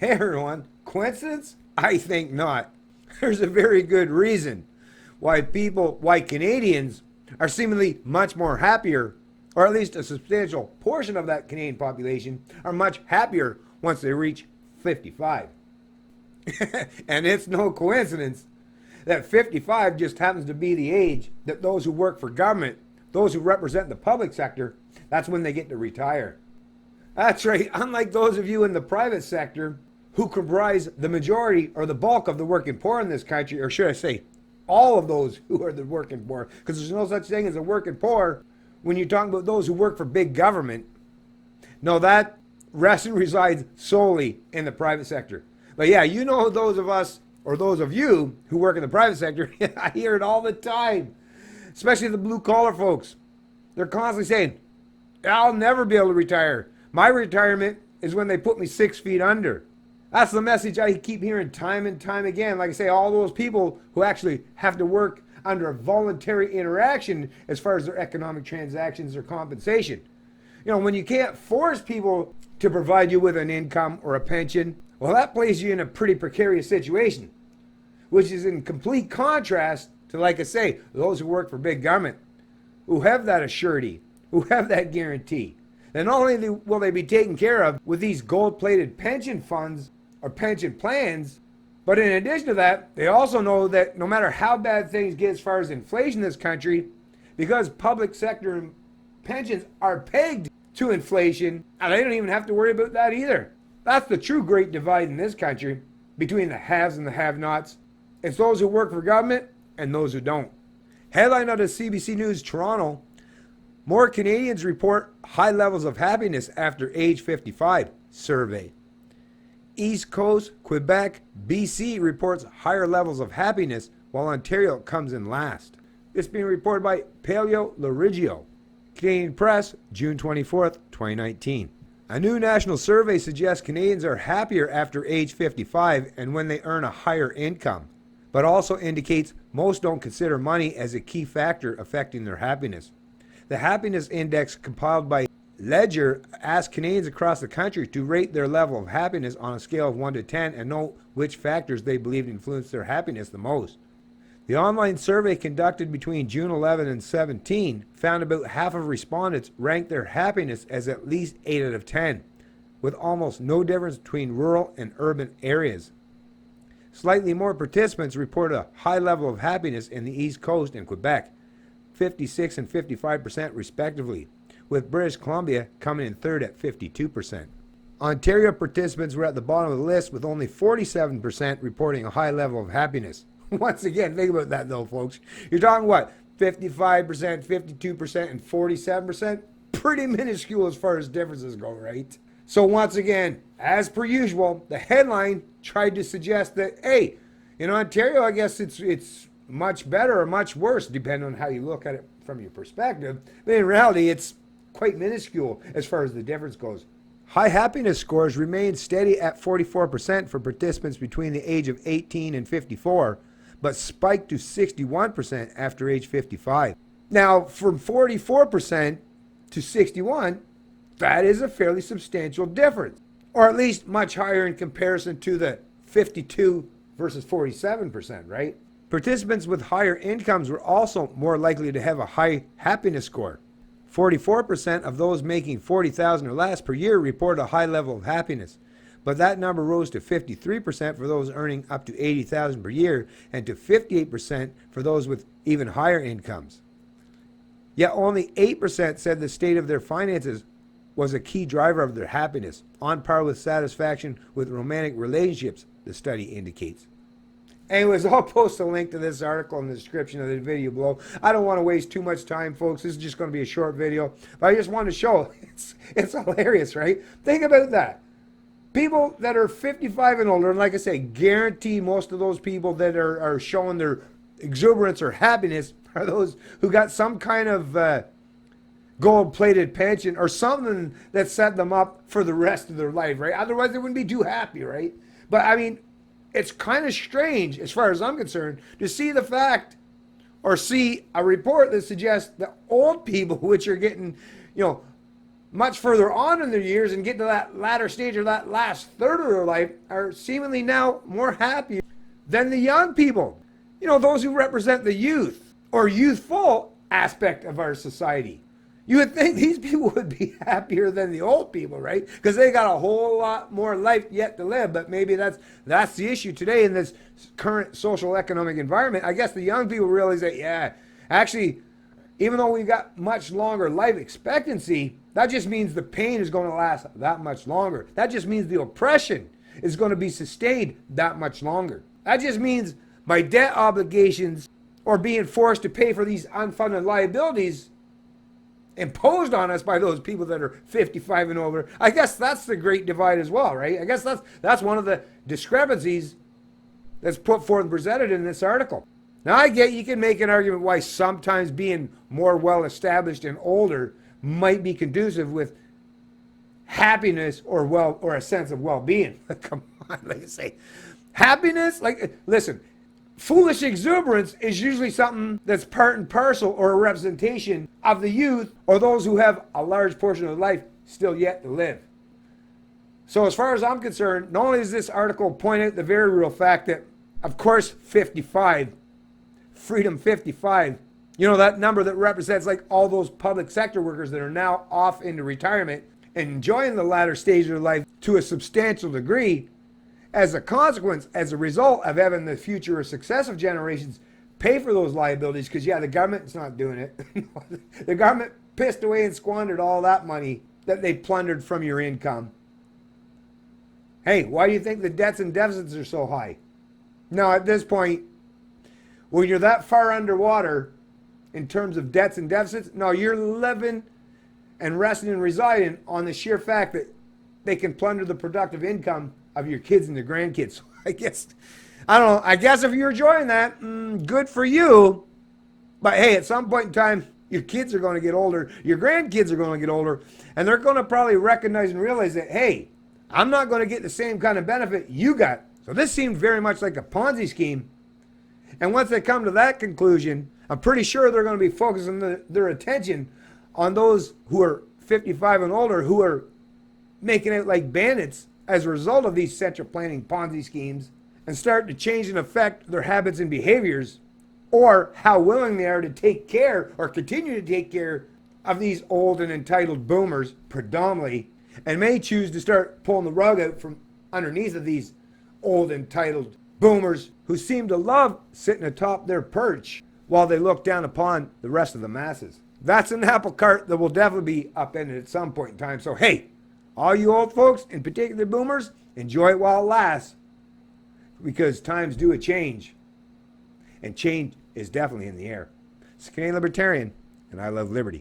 Hey everyone, coincidence? I think not. There's a very good reason why Canadians are seemingly much more happier, or at least a substantial portion of that Canadian population are much happier once they reach 55. And it's no coincidence that 55 just happens to be the age that those who work for government, those who represent the public sector, that's when they get to retire. That's right, unlike those of you in the private sector who comprise the majority or the bulk of the working poor in this country, or should I say, all of those who are the working poor, because there's no such thing as a working poor when you're talking about those who work for big government. No, that rests and resides solely in the private sector. But yeah, you know those of us, or those of you who work in the private sector, I hear it all the time, especially the blue collar folks. They're constantly saying, I'll never be able to retire. My retirement is when they put me 6 feet under. That's the message I keep hearing time and time again. Like I say, all those people who actually have to work under a voluntary interaction as far as their economic transactions or compensation. You know, when you can't force people to provide you with an income or a pension, well, that places you in a pretty precarious situation, which is in complete contrast to, like I say, those who work for big government, who have that assurity, who have that guarantee. And not only will they be taken care of with these gold-plated pension funds or pension plans, but in addition to that, they also know that no matter how bad things get as far as inflation in this country, because public sector pensions are pegged to inflation, and they don't even have to worry about that either. That's the true great divide in this country between the haves and the have-nots. It's those who work for government and those who don't. Headline out of CBC News Toronto: more Canadians report high levels of happiness after age 55 survey. East Coast, Quebec, BC reports higher levels of happiness, while Ontario comes in last. This being reported by Paleo Lorigio. Canadian Press, June 24th, 2019. A new national survey suggests Canadians are happier after age 55 and when they earn a higher income, but also indicates most don't consider money as a key factor affecting their happiness. The Happiness Index compiled by Ledger asked Canadians across the country to rate their level of happiness on a scale of 1 to 10 and note which factors they believed influenced their happiness the most. The online survey conducted between June 11 and 17 found about half of respondents ranked their happiness as at least 8 out of 10, with almost no difference between rural and urban areas. Slightly more participants reported a high level of happiness in the East Coast and Quebec, 56 and 55% respectively, with British Columbia coming in third at 52%. Ontario participants were at the bottom of the list with only 47% reporting a high level of happiness. Once again, think about that though, folks. You're talking what? 55%, 52%, and 47%? Pretty minuscule as far as differences go, right? So once again, as per usual, the headline tried to suggest that, hey, in Ontario, I guess it's much better or much worse, depending on how you look at it from your perspective. But in reality, it's quite minuscule as far as the difference goes. High happiness scores remained steady at 44% for participants between the age of 18 and 54, but spiked to 61% after age 55. Now, from 44% to 61, that is a fairly substantial difference, or at least much higher in comparison to the 52 versus 47%, right? Participants with higher incomes were also more likely to have a high happiness score. 44% of those making $40,000 or less per year reported a high level of happiness, but that number rose to 53% for those earning up to $80,000 per year and to 58% for those with even higher incomes. Yet only 8% said the state of their finances was a key driver of their happiness, on par with satisfaction with romantic relationships, the study indicates. Anyways, I'll post a link to this article in the description of the video below. I don't want to waste too much time, folks. This is just going to be a short video. But I just want to show it's hilarious, right? Think about that. People that are 55 and older, and like I say, guarantee most of those people that are showing their exuberance or happiness are those who got some kind of gold-plated pension or something that set them up for the rest of their life, right? Otherwise, they wouldn't be too happy, right? But, I mean, it's kind of strange, as far as I'm concerned, to see the fact or see a report that suggests that old people, which are getting, much further on in their years and get to that latter stage or that last third of their life are seemingly now more happy than the young people. You know, those who represent the youth or youthful aspect of our society. You would think these people would be happier than the old people, right? Because they got a whole lot more life yet to live. But maybe that's the issue today in this current social economic environment. I guess the young people realize that, yeah, actually, even though we've got much longer life expectancy, that just means the pain is going to last that much longer. That just means the oppression is going to be sustained that much longer. That just means my debt obligations or being forced to pay for these unfunded liabilities imposed on us by those people that are 55 and older. I guess that's the great divide as well, right? I guess that's one of the discrepancies that's put forth and presented in this article. Now, I get you can make an argument why sometimes being more well established and older might be conducive with happiness or a sense of well-being. Come on, like I say, happiness. Like, listen, foolish exuberance is usually something that's part and parcel or a representation of the youth or those who have a large portion of life still yet to live. So as far as I'm concerned, not only does this article point out the very real fact that, of course, 55, Freedom 55, you know, that number that represents like all those public sector workers that are now off into retirement and enjoying the latter stage of their life to a substantial degree, as a consequence, as a result of having the future or successive generations pay for those liabilities, because, yeah, the government's not doing it. The government pissed away and squandered all that money that they plundered from your income. Hey, why do you think the debts and deficits are so high? Now, at this point, when you're that far underwater in terms of debts and deficits, no, you're living and resting and residing on the sheer fact that they can plunder the productive income of your kids and their grandkids. So I don't know. I guess if you're enjoying that, good for you. But hey, at some point in time, your kids are going to get older. Your grandkids are going to get older. And they're going to probably recognize and realize that, hey, I'm not going to get the same kind of benefit you got. So this seemed very much like a Ponzi scheme. And once they come to that conclusion, I'm pretty sure they're going to be focusing their attention on those who are 55 and older who are making it like bandits as a result of these central planning Ponzi schemes and start to change and affect their habits and behaviors, or how willing they are to take care or continue to take care of these old and entitled boomers predominantly, and may choose to start pulling the rug out from underneath of these old entitled boomers who seem to love sitting atop their perch while they look down upon the rest of the masses. That's an apple cart that will definitely be upended at some point in time. So hey, all you old folks, in particular boomers, enjoy it while it lasts, because times do a change, and change is definitely in the air. It's Canadian Libertarian, and I love liberty.